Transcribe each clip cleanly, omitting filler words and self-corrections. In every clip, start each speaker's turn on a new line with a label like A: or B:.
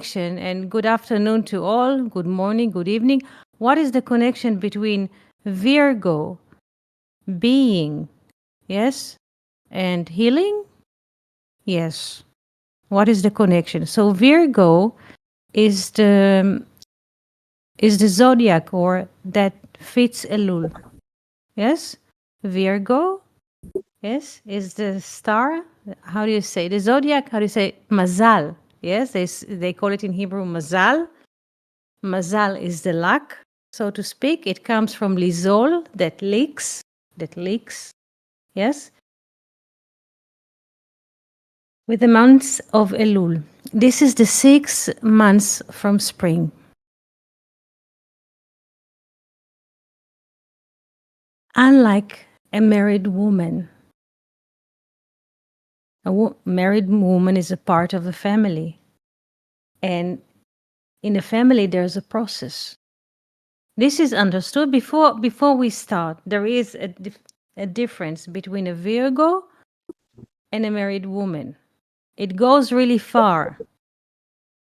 A: And good afternoon to all, good morning, good evening. What is the connection between Virgo, being, yes, and healing? Yes. What is the connection? So Virgo is the zodiac or that fits Elul. Yes? Virgo, yes, is the star. How do you say? The zodiac, how do you say? Mazal. Yes, they call it in Hebrew mazal. Mazal is the luck, so to speak. It comes from lizol, that leaks, yes, with the months of Elul. This is the 6 months from spring. Unlike a married woman, married woman is a part of a family. And in a family, there's a process. This is understood before we start. There is a difference between a Virgo and a married woman. It goes really far.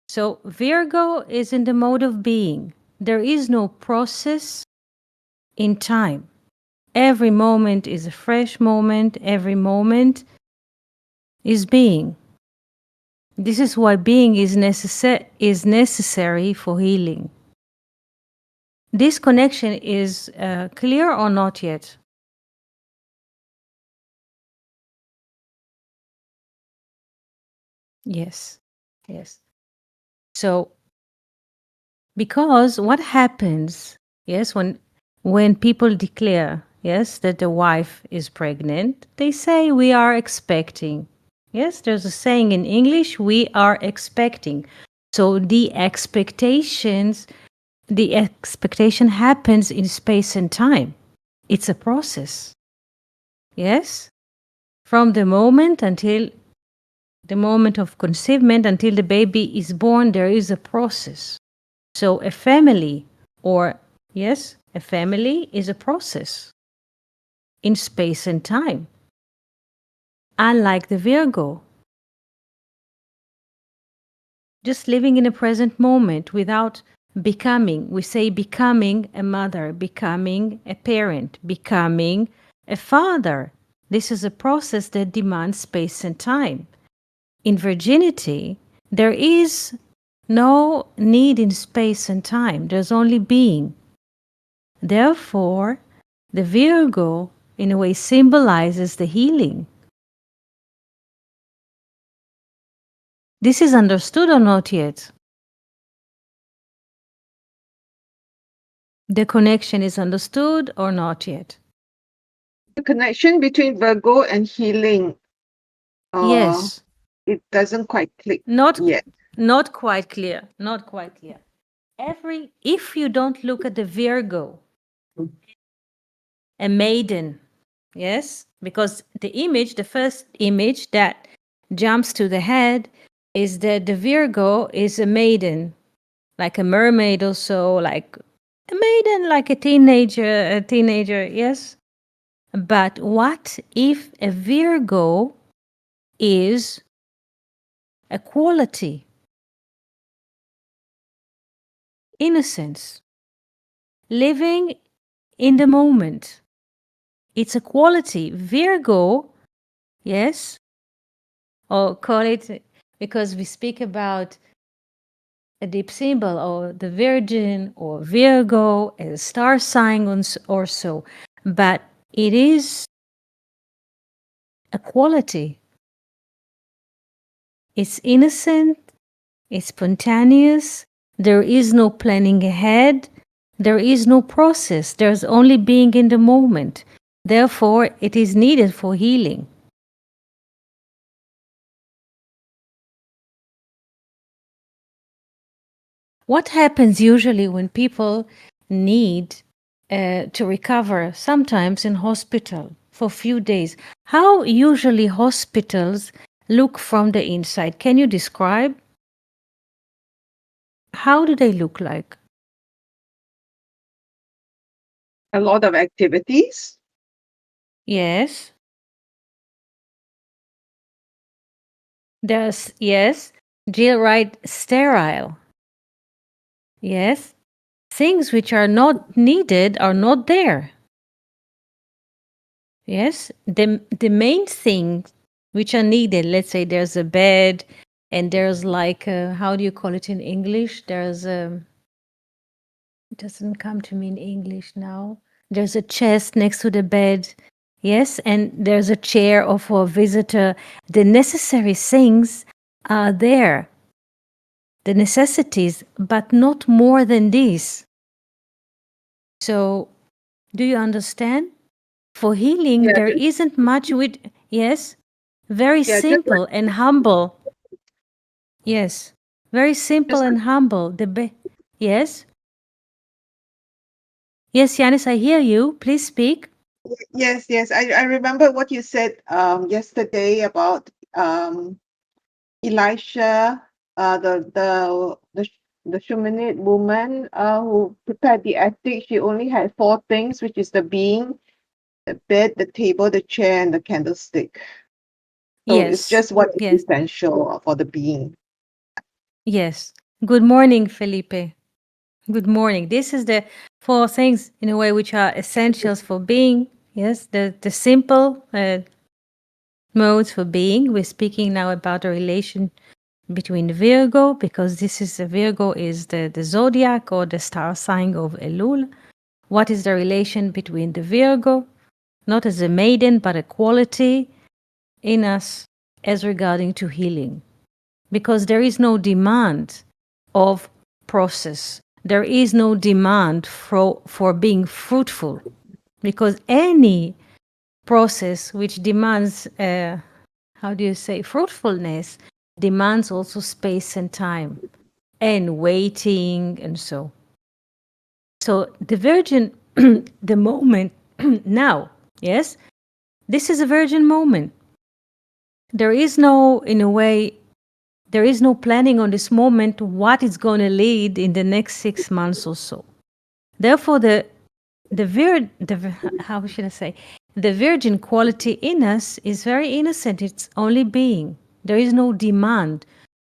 A: So Virgo is in the mode of being. There is no process in time. Every moment is a fresh moment. Every moment is being. This is why being is necessary for healing. This connection is clear or not yet? Yes. Yes. So, because what happens, yes, when people declare, yes, that the wife is pregnant, they say we are expecting. Yes, there's a saying in English, we are expecting. So the expectation happens in space and time. It's a process. Yes? From the moment until the moment of conceivement until the baby is born, there is a process. So a family, or yes, a family is a process in space and time. Unlike the Virgo, just living in a present moment without becoming. We say becoming a mother, becoming a parent, becoming a father. This is a process that demands space and time. In virginity, there is no need in space and time, there's only being. Therefore, the Virgo, in a way, symbolizes the healing. This is understood or not yet? The connection is understood or not yet?
B: The connection between Virgo and healing,
A: Yes.
B: it doesn't quite click
A: Not
B: yet.
A: not quite clear. Not quite clear. If you don't look at the Virgo, a maiden, yes, because the first image that jumps to the head is that the Virgo is a maiden, like a mermaid or so, like a maiden, like a teenager, yes. But what if a Virgo is a quality, innocence, living in the moment? It's a quality. Virgo, yes, or call it, because we speak about a deep symbol or the Virgin or Virgo, a star sign or so. But it is a quality. It's innocent, it's spontaneous, there is no planning ahead, there is no process, there's only being in the moment. Therefore, it is needed for healing. What happens usually when people need to recover, sometimes in hospital for a few days? How usually hospitals look from the inside? Can you describe? How do they look like?
B: A lot of activities.
A: Yes, yes, Jill write sterile. Yes. Things which are not needed are not there. Yes. The main things which are needed, let's say there's a bed and there's like how do you call it in English? There's it doesn't come to me in English now. There's a chest next to the bed. Yes, and there's a chair or for a visitor. The necessary things are there, the necessities, but not more than this. So, do you understand? For healing,
B: Yeah,
A: there isn't much with, yes, very
B: yeah, just like
A: simple and humble. Yes, very simple
B: just like
A: and humble. Yes, yes, Yanis, I hear you. Please speak.
B: yes, yes. I remember what you said yesterday about Elisha, the Shumanite woman who prepared the attic. She only had four things, which is the being, the bed, the table, the chair, and the candlestick. So it's
A: Yes,
B: just what is
A: yes,
B: essential for the being.
A: yes. Good morning, Felipe. Good morning. This is the four things, in a way, which are essentials for being. Yes, the simple modes for being. We're speaking now about the relation between Virgo, because this is Virgo is the zodiac or the star sign of Elul. What is the relation between the Virgo, not as a maiden, but a quality in us as regarding to healing? Because there is no demand of process. There is no demand for being fruitful, because any process which demands, how do you say, fruitfulness, demands also space and time and waiting and so. So the virgin, the moment now, yes, this is a virgin moment. There is no, in a way, there is no planning on this moment what it's going to lead in the next 6 months or so. Therefore, how should I say, the virgin quality in us is very innocent. It's only being. There is no demand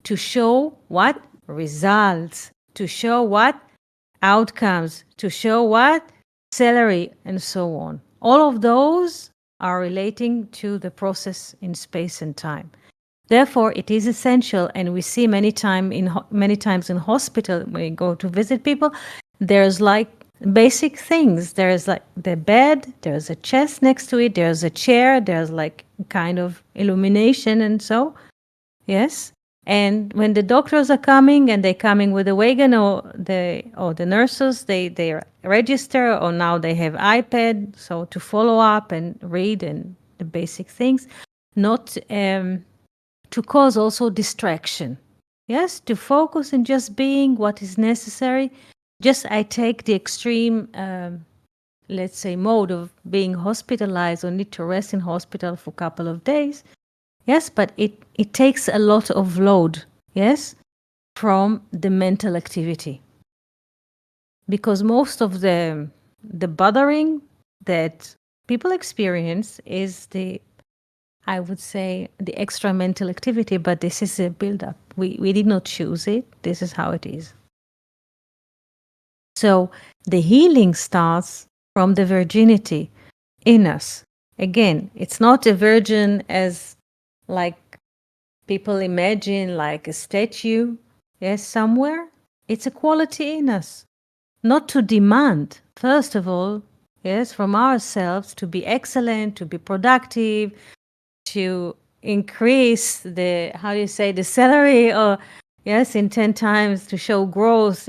A: to show what results, to show what outcomes, to show what salary, and so on. All of those are relating to the process in space and time. Therefore, it is essential, and we see many times in hospital when we go to visit people, there's like basic things. There's like the bed, there's a chest next to it, there's a chair, there's like kind of illumination and so. Yes. And when the doctors are coming and they're coming with a wagon or the nurses, they register, or now they have iPad, so to follow up and read and the basic things, not to cause also distraction. Yes, to focus on just being what is necessary. Just I take the extreme, let's say, mode of being hospitalized or need to rest in hospital for a couple of days. Yes, but it takes a lot of load, yes, from the mental activity. Because most of the bothering that people experience is I would say, the extra mental activity, but this is a build-up. We did not choose it. This is how it is. So the healing starts from the virginity in us. Again, it's not a virgin as like people imagine, like a statue, yes, somewhere. It's a quality in us. Not to demand, first of all, yes, from ourselves to be excellent, to be productive, to increase the, how do you say, the salary, or yes, in 10 times, to show growth.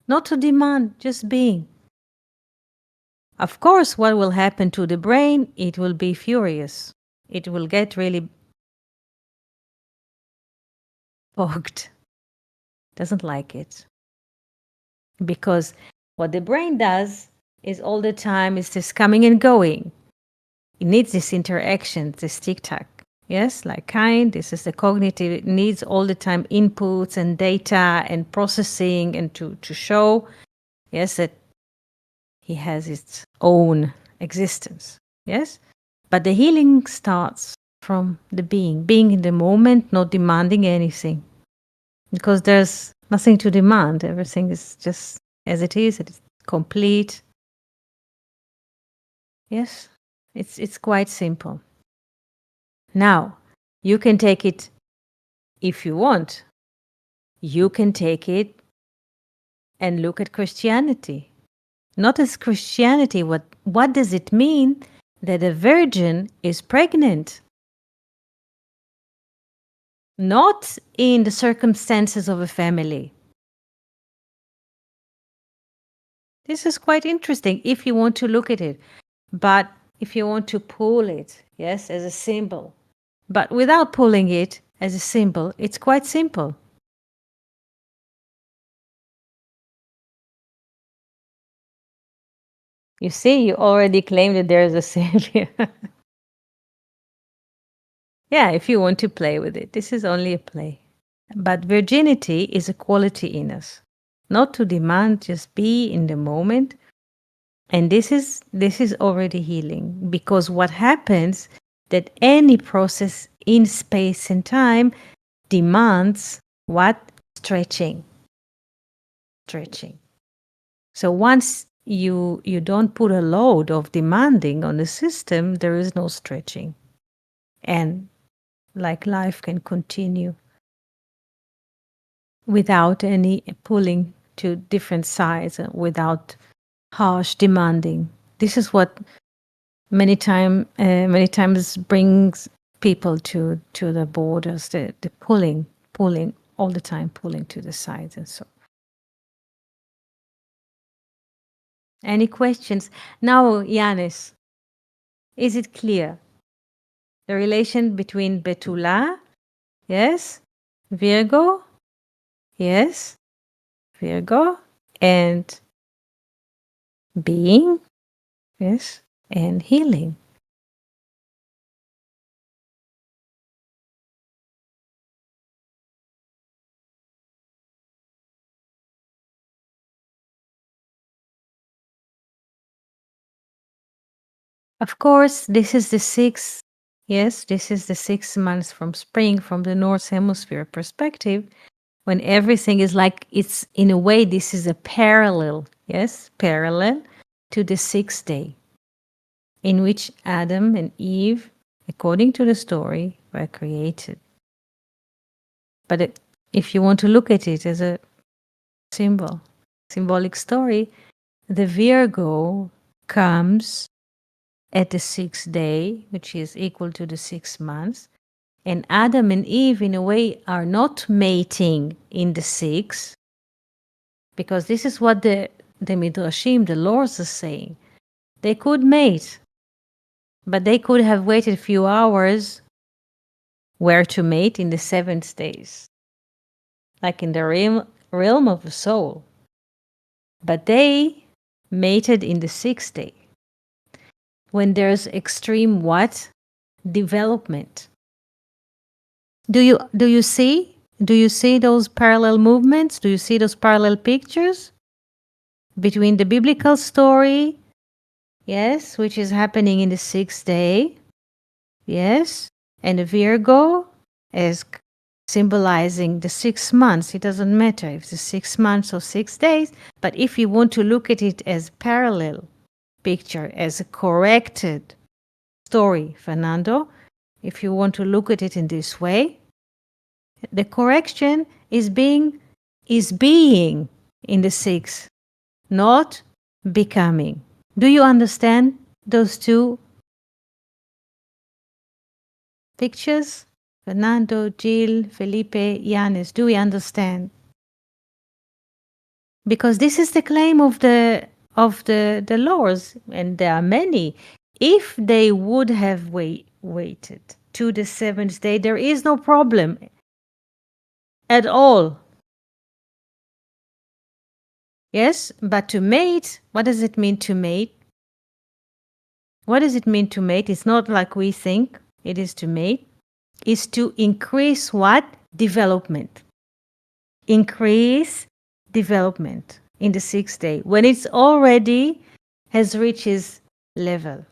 A: Not to demand, just being. Of course, what will happen to the brain? It will be furious. It will get really fogged. Doesn't like it. Because what the brain does is all the time is just coming and going. It needs this interaction, this tic-tac. Yes, like kind, this is the cognitive, it needs all the time inputs and data and processing, and to show, yes, that he has its own existence. Yes, but the healing starts from the being in the moment, not demanding anything. Because there's nothing to demand. Everything is just as it is. It's complete. Yes, it's quite simple. Now, you can take it if you want. You can take it and look at Christianity. Not as Christianity. What does it mean that a virgin is pregnant? Not in the circumstances of a family. This is quite interesting if you want to look at it. But if you want to pull it, yes, as a symbol, but without pulling it as a symbol, it's quite simple. You see, you already claim that there is a savior. Yeah, if you want to play with it, this is only a play. But virginity is a quality in us, not to demand, just be in the moment. And this is already healing, because what happens that any process in space and time demands what? Stretching. Stretching. So once you don't put a load of demanding on the system, there is no stretching. And like life can continue without any pulling to different sides, without harsh demanding. This is what many times brings people to the borders, the pulling all the time, pulling to the sides and so. Any questions? Now, Yanis, is it clear? The relation between Betula, yes, Virgo, yes, Virgo, and being, yes, and healing. Of course, this is the sixth, yes, this is the 6 months from spring, from the North Hemisphere perspective, when everything is like, it's in a way, this is a parallel, yes, parallel to the sixth day, in which Adam and Eve, according to the story, were created. But if you want to look at it as a symbolic story, the Virgo comes at the sixth day, which is equal to the 6 months. And Adam and Eve, in a way, are not mating in the sixth, because this is what the Midrashim, the laws, are saying. They could mate, but they could have waited a few hours where to mate in the seventh days, like in the realm of the soul. But they mated in the sixth day, when there's extreme what? Development. Do you see those parallel movements? Do you see those parallel pictures between the biblical story, yes, which is happening in the sixth day, yes, and the Virgo as symbolizing the 6 months? It doesn't matter if it's 6 months or 6 days, but if you want to look at it as parallel picture, as a corrected story, Fernando, if you want to look at it in this way, the correction is being in the sixth, not becoming. Do you understand those two pictures? Fernando, Jill, Felipe, Yanis, do we understand? Because this is the claim of the laws, and there are many. If they would have waited to the seventh day, there is no problem at all. Yes, but to mate, what does it mean to mate? What does it mean to mate? It's not like we think it is to mate. Is to increase what? Development. Increase development in the sixth day, when it's already has reached its level.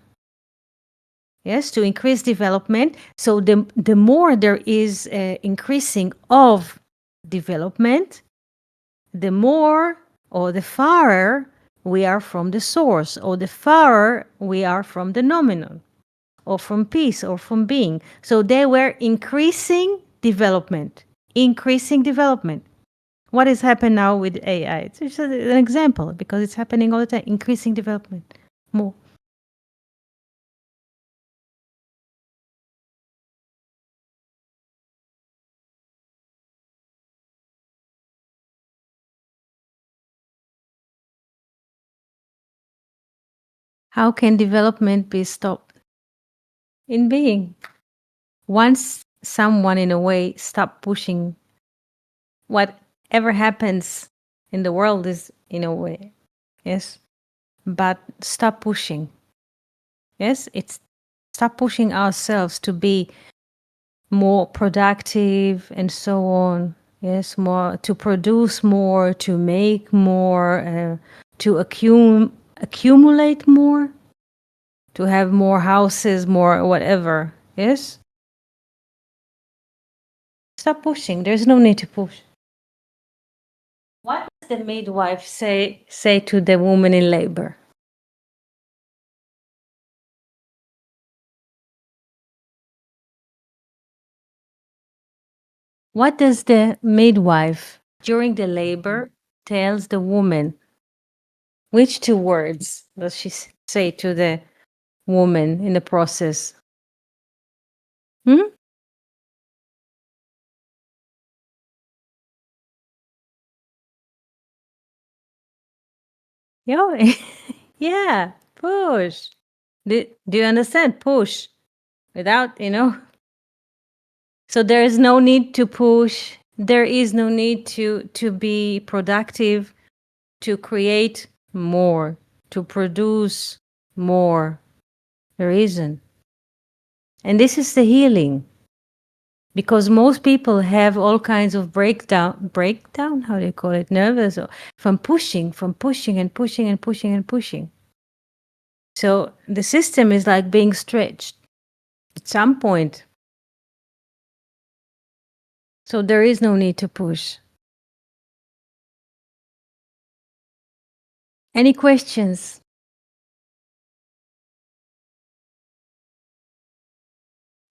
A: yes, to increase development. So the more there is increasing of development, the more or the farther we are from the source, or the farther we are from the nominal, or from peace, or from being. So they were increasing development, increasing development. What is happening now with AI? It's just an example because it's happening all the time, increasing development more. How can development be stopped? In being. Once someone, in a way, stop pushing, whatever happens in the world is in a way, yes, but stop pushing. Yes, it's stop pushing ourselves to be more productive and so on. Yes, more to produce more, to make more, to accumulate more, to have more houses, more whatever. Yes, stop pushing. There's no need to push. What does the midwife say to the woman in labor? What does the midwife during the labor tells the woman? Which two words does she say to the woman in the process? Hmm? Yeah, yeah, push. Do you understand? Push without, So there is no need to push. There is no need to be productive, to create more, to produce more. There isn't. And this is the healing. Because most people have all kinds of breakdown, how do you call it, nervous, or from pushing and pushing and pushing and pushing. So the system is like being stretched at some point. So there is no need to push. Any questions?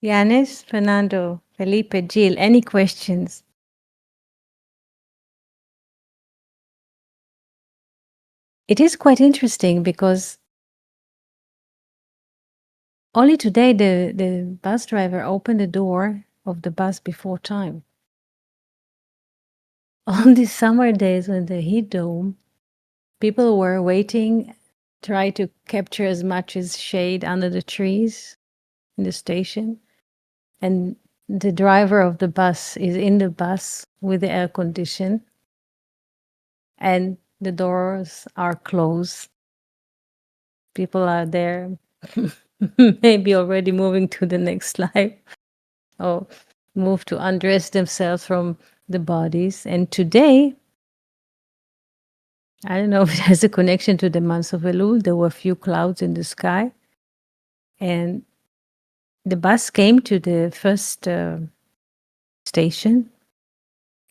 A: Yanis, Fernando, Felipe, Jill, any questions? It is quite interesting because only today the bus driver opened the door of the bus before time. On these summer days when the heat dome, people were waiting, try to capture as much as shade under the trees in the station. And the driver of the bus is in the bus with the air condition, and the doors are closed. People are there, maybe already moving to the next life or move to undress themselves from the bodies. And today, I don't know if it has a connection to the month of Elul. There were a few clouds in the sky, and the bus came to the first station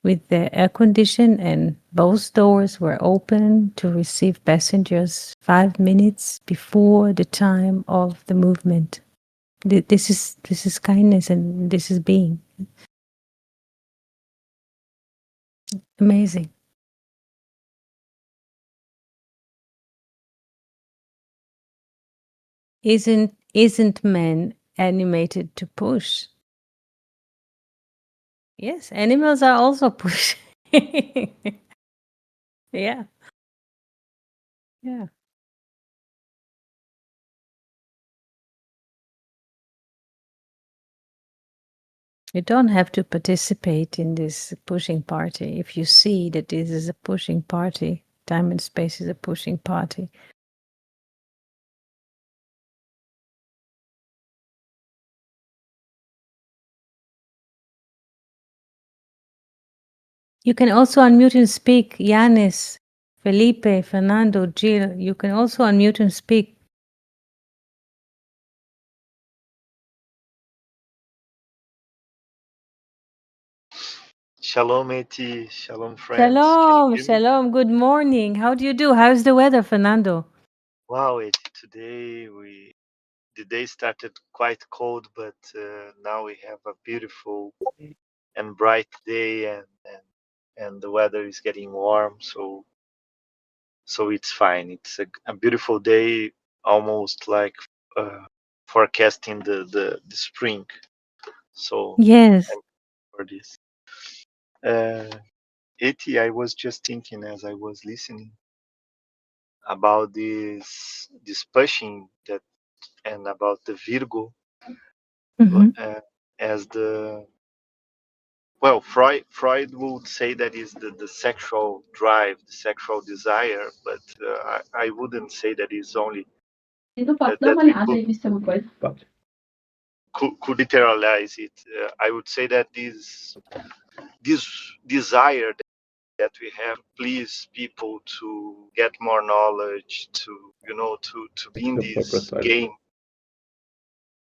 A: with the air condition, and both doors were open to receive passengers 5 minutes before the time of the movement. This is kindness, and this is being amazing. Isn't man animated to push? Yes, animals are also pushing. Yeah, yeah. You don't have to participate in this pushing party. If you see that this is a pushing party, time and space is a pushing party. You can also unmute and speak. Yanis, Felipe, Fernando, Jill, you can also unmute and speak.
C: Shalom, Eti. Shalom, friends. Can you
A: Shalom,
C: hear me?
A: shalom. Good morning. How do you do? How's the weather, Fernando?
C: Wow, Eti. Today the day started quite cold, but now we have a beautiful and bright day, and the weather is getting warm, so it's fine. It's a beautiful day, almost like uh, forecasting the spring. So
A: Yes.
C: I'm for this. Uh, Eti, I was just thinking as I was listening about this pushing that and about the Virgo
A: Mm-hmm.
C: uh, as the well Freud would say that is the sexual drive, the sexual desire, but I wouldn't say that is only that we could literalize it. I would say that this desire that we have to please people, to get more knowledge, to to be in this game,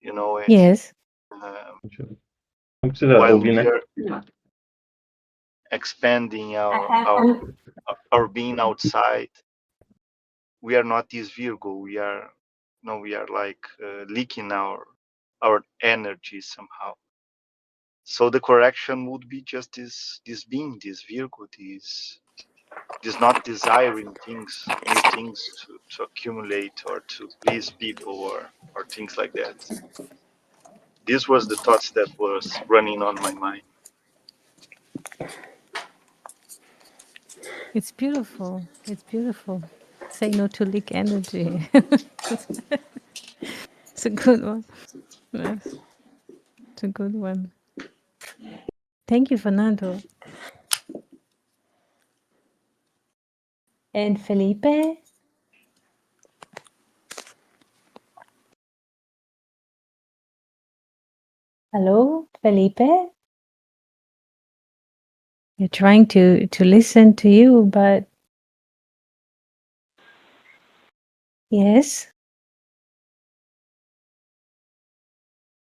C: it
A: Yes.
C: while we are expanding our being outside, we are not this Virgo. We are no, we are like leaking our energy somehow. So the correction would be just this being, this Virgo, this not desiring things, new things to accumulate or to please people or things like that. This was the thoughts that was running on my mind.
A: It's beautiful. It's beautiful. Say no to leak energy. It's a good one. Yes, it's a good one. Thank you, Fernando. And Felipe? Hello, Felipe? You're trying to listen to you, but yes.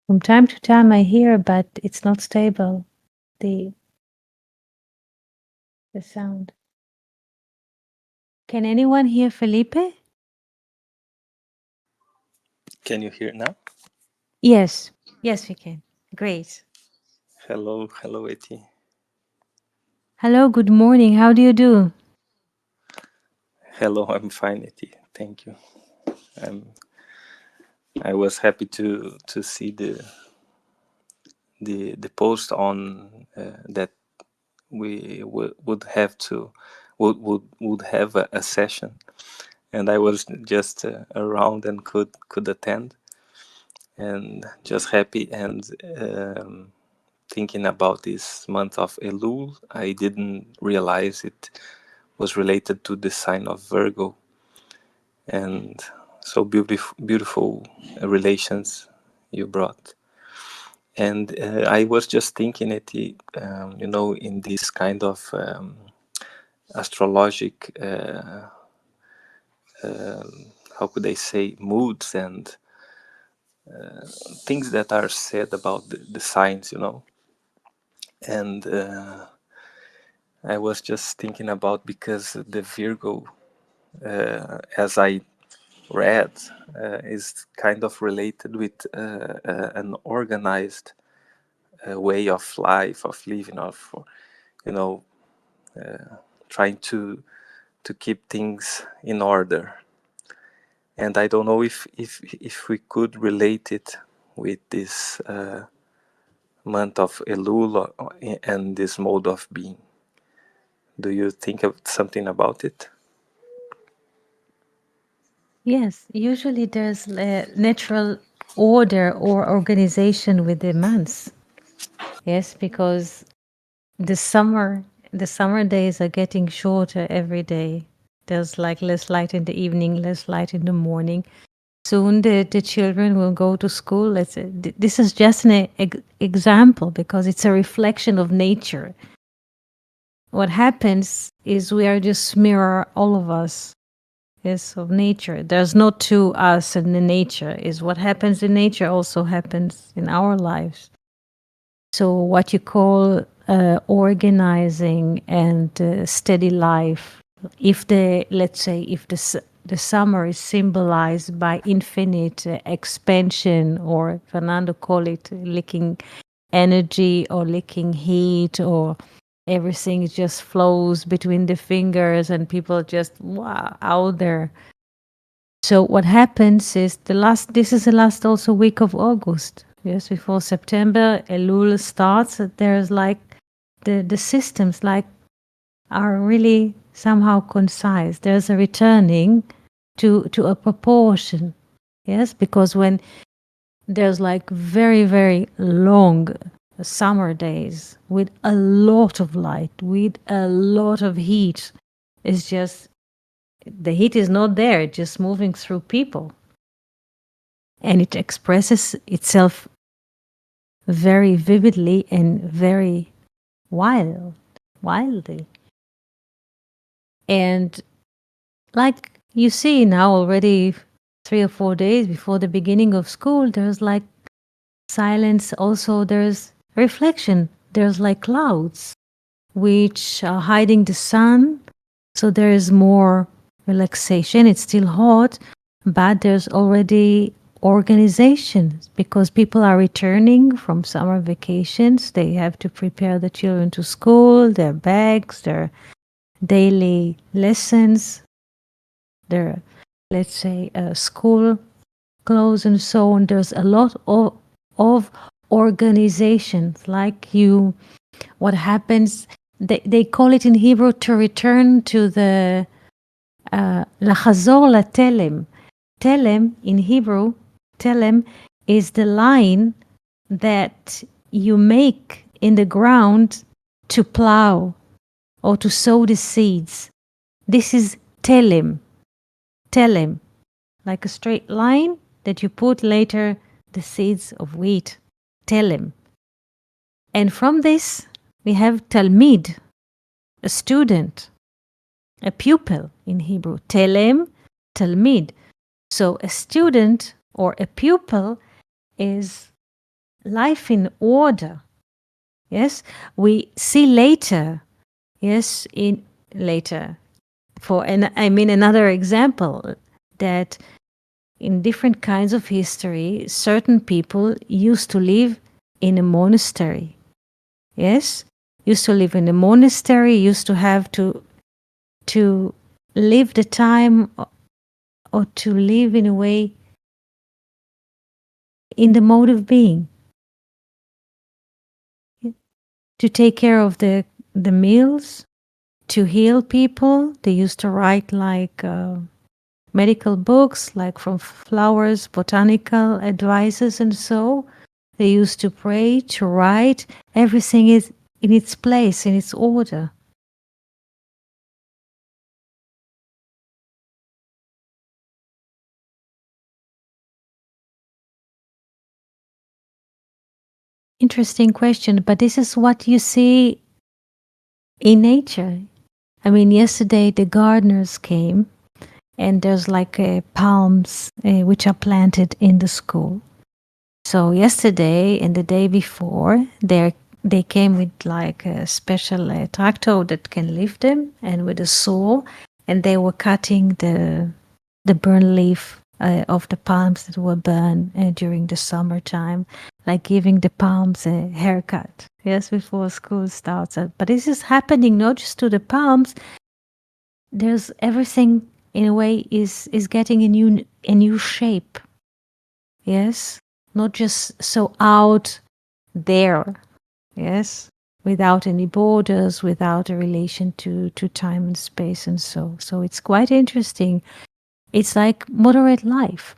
A: From time to time I hear, but it's not stable. The the sound. Can anyone hear Felipe?
D: Can you hear now?
A: Yes. Yes, we can. Great.
D: Hello, hello, Eti.
A: Hello, good morning. How do you do?
D: Hello, I'm fine, Eti. Thank you. I'm. I was happy to see the post on that we would have to would have a session, and I was just around and could attend, and just happy and thinking about this month of Elul. I didn't realize it was related to the sign of Virgo, and so beautiful relations you brought. And I was just thinking it, in this kind of astrologic, how could I say, moods and things that are said about the signs, and I was just thinking about, because the Virgo, as I read, is kind of related with an organized way of life, of living, of you know trying to keep things in order. And I don't know if we could relate it with this month of Elul and this mode of being. Do you think of something about it?
A: Yes, usually there's a natural order or organization with the months. Yes, because the summer the summer days are getting shorter every day. There's like less light in the evening, less light in the morning. Soon the children will go to school. This is just an example because it's a reflection of nature. What happens is we are just mirror, all of us, yes, of nature. There's no two us in the nature. Is what happens in nature also happens in our lives. So what you call organizing and steady life. If let's say, if the summer is symbolized by infinite expansion, or Fernando call it licking energy or licking heat, or everything just flows between the fingers and people just wow out there. So what happens is this is the last also week of August. Yes, before September, Elul starts. There's like the systems like are really somehow concise. There's a returning to a proportion. Yes, because when there's like very, very long summer days with a lot of light, with a lot of heat, it's just the heat is not there, it's just moving through people. And it expresses itself very vividly and very wildly. And like you see now already 3 or 4 days before the beginning of school, there's like silence. Also, there's reflection. There's like clouds which are hiding the sun. So there is more relaxation. It's still hot, but there's already organization because people are returning from summer vacations. They have to prepare the children to school, their bags, their daily lessons, their, let's say, school clothes and so on. There's a lot of organizations like what happens, they call it in Hebrew to return to the לחזור לתלם. Telem in Hebrew, telem is the line that you make in the ground to plow or to sow the seeds. This is telem, telem, like a straight line that you put later the seeds of wheat, telem. And from this, we have talmid, a student, a pupil in Hebrew. Telem, talmid. So a student or a pupil is life in order. Yes, we see later. Yes, in later. Another example that in different kinds of history, certain people used to live in a monastery. Yes, used to live in a monastery. Used to have to live the time or to live in a way in the mode of being, to take care of the meals, to heal people. They used to write like medical books, like from flowers, botanical advices, and so they used to pray, to write. Everything is in its place, in its order. Interesting question, but this is what you see in nature. I mean, yesterday the gardeners came, and there's like palms which are planted in the school. So yesterday and the day before, they came with like a special tractor that can lift them, and with a saw, and they were cutting the burn leaf of the palms that were burned during the summertime, like giving the palms a haircut. Yes, before school starts. But this is happening not just to the palms. There's everything in a way is getting a new shape. Yes, not just so out there. Yes, without any borders, without a relation to time and space, and so it's quite interesting. It's like moderate life.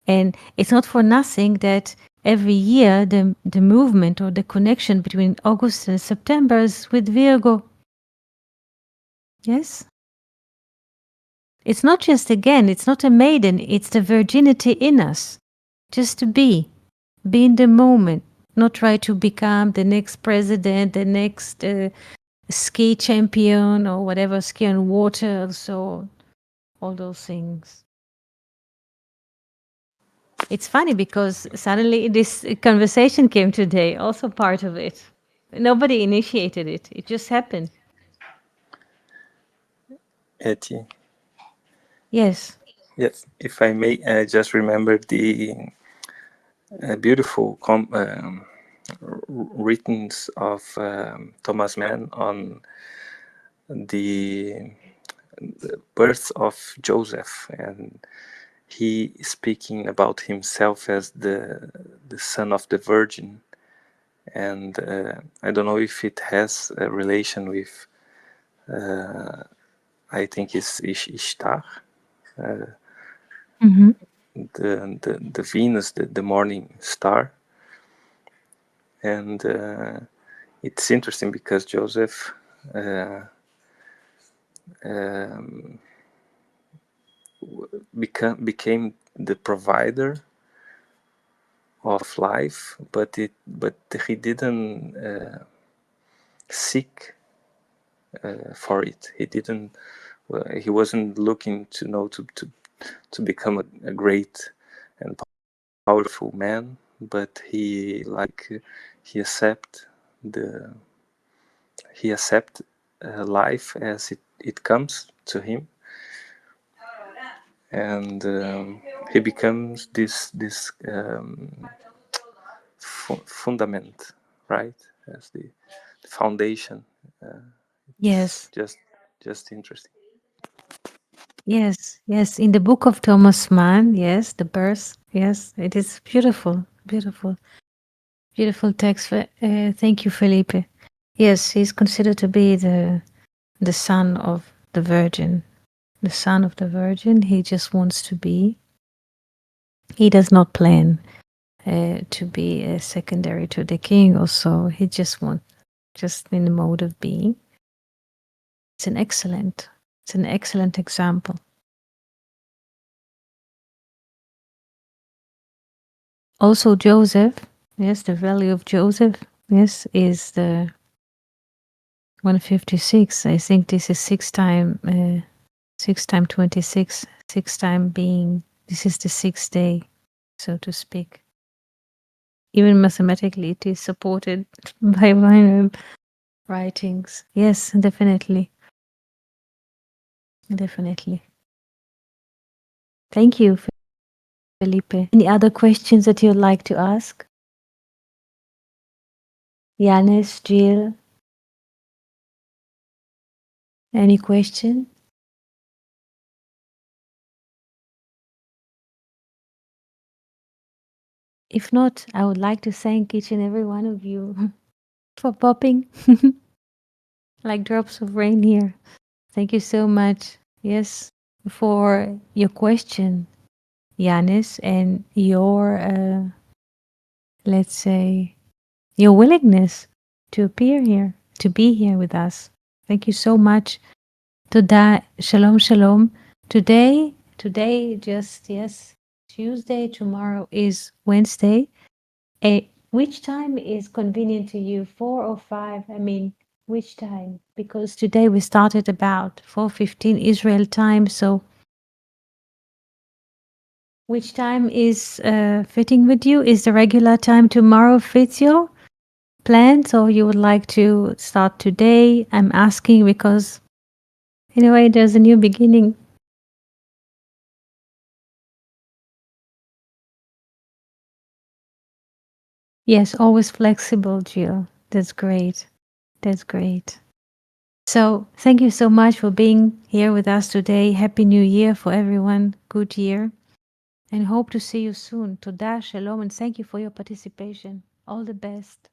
A: And it's not for nothing that every year the movement or the connection between August and September is with Virgo. Yes, it's not just, again, it's not a maiden, it's the virginity in us, just to be in the moment, not try to become the next president, the next ski champion, or whatever, ski on water, so all those things. It's funny because suddenly this conversation came today, also part of it. Nobody initiated it, it just happened.
D: Etty.
A: Yes.
D: Yes, if I may, I just remember the beautiful writings of Thomas Mann on the birth of Joseph, and he speaking about himself as the son of the Virgin, and I don't know if it has a relation with I think it's Ishtar,
A: Mm-hmm.
D: the Venus, the morning star, and it's interesting because Joseph um, became the provider of life, but he didn't seek for it. He didn't. He wasn't looking to know to become a great and powerful man, but he accept the he accept life as it comes to him, and he becomes this fundament, right, as the foundation. It's
A: Yes.
D: just interesting.
A: Yes. Yes. In the book of Thomas Mann, yes, the birth. Yes, it is beautiful. Beautiful. Beautiful text. Thank you, Felipe. Yes, he's considered to be the son of the Virgin. The son of the Virgin. He just wants to be. He does not plan to be secondary to the king or so. He just wants, just in the mode of being. It's an excellent example. Also, Joseph, yes, the value of Joseph, yes, is the 156. I think this is 6 time 26, 6 time being, this is the 6th day, so to speak. Even mathematically, it is supported by minor writings. Yes, definitely. Definitely. Thank you, Felipe. Any other questions that you'd like to ask? Yanis, Jill, any question? If not, I would like to thank each and every one of you for popping like drops of rain here. Thank you so much. Yes, for your question, Yanis, and your, let's say, your willingness to appear here, to be here with us. Thank you so much. Toda, shalom, shalom. Today, just, yes, Tuesday, tomorrow is Wednesday. Which time is convenient to you, 4 or 5? I mean, which time? Because today we started about 4:15 Israel time, so which time is fitting with you? Is the regular time tomorrow fits your plans, or you would like to start today? I'm asking because, anyway, there's a new beginning. Yes, always flexible, Jill. That's great. That's great. So, thank you so much for being here with us today. Happy New Year for everyone. Good year. And hope to see you soon. Toda, shalom, and thank you for your participation. All the best.